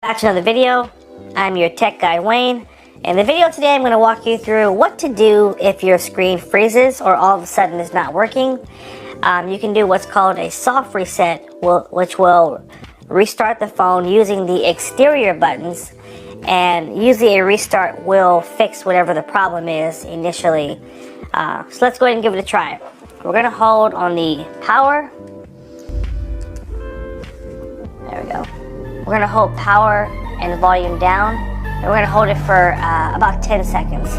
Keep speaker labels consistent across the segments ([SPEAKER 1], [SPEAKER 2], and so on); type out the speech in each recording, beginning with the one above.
[SPEAKER 1] Back to another video. I'm your tech guy Wayne. In the video today I'm going to walk you through what to do if your screen freezes or all of a sudden is not working. You can do what's called a soft reset, which will restart the phone using the exterior buttons, and usually a restart will fix whatever the problem is initially. So let's go ahead and give it a try. We're going to hold on the power. There we go. We're going to hold power and volume down, and we're going to hold it for about 10 seconds.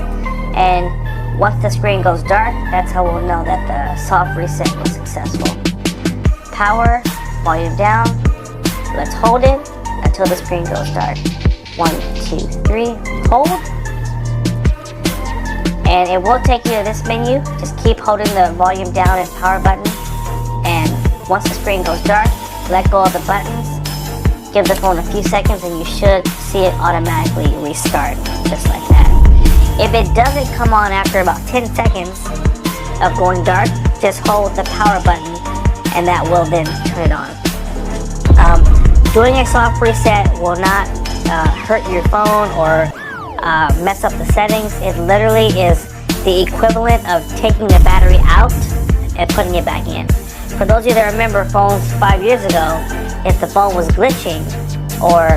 [SPEAKER 1] And once the screen goes dark, that's how we'll know that the soft reset was successful. Power, volume down. Let's hold it until the screen goes dark. 1, 2, 3, hold. And it will take you to this menu. Just keep holding the volume down and power button. And once the screen goes dark, let go of the buttons. Give the phone a few seconds and you should see it automatically restart, just like that. If it doesn't come on after about 10 seconds of going dark, just hold the power button and that will then turn it on. Doing a soft reset will not hurt your phone or mess up the settings. It literally is the equivalent of taking the battery out and putting it back in. For those of you that remember phones 5 years ago, if the phone was glitching or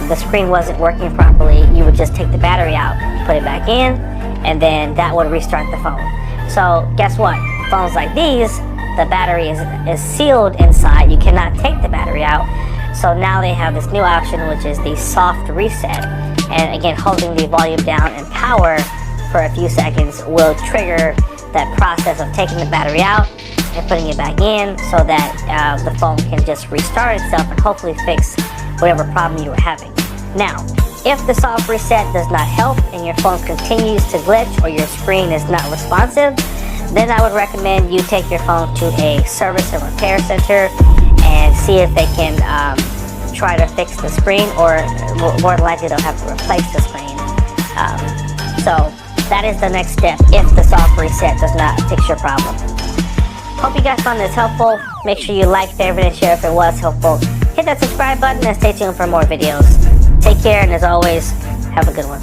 [SPEAKER 1] the screen wasn't working properly, you would just take the battery out, put it back in, and then that would restart the phone. So guess what? Phones like these, the battery is sealed inside. You cannot take the battery out. So now they have this new option, which is the soft reset. And again, holding the volume down and power for a few seconds will trigger that process of taking the battery out and putting it back in, so that the phone can just restart itself and hopefully fix whatever problem you were having. Now, if the soft reset does not help and your phone continues to glitch or your screen is not responsive, then I would recommend you take your phone to a service and repair center and see if they can try to fix the screen, or more than likely they'll have to replace the screen. So that is the next step if the soft reset does not fix your problem. Hope you guys found this helpful. Make sure you like, favorite, and share if it was helpful. Hit that subscribe button and stay tuned for more videos. Take care, and as always, have a good one.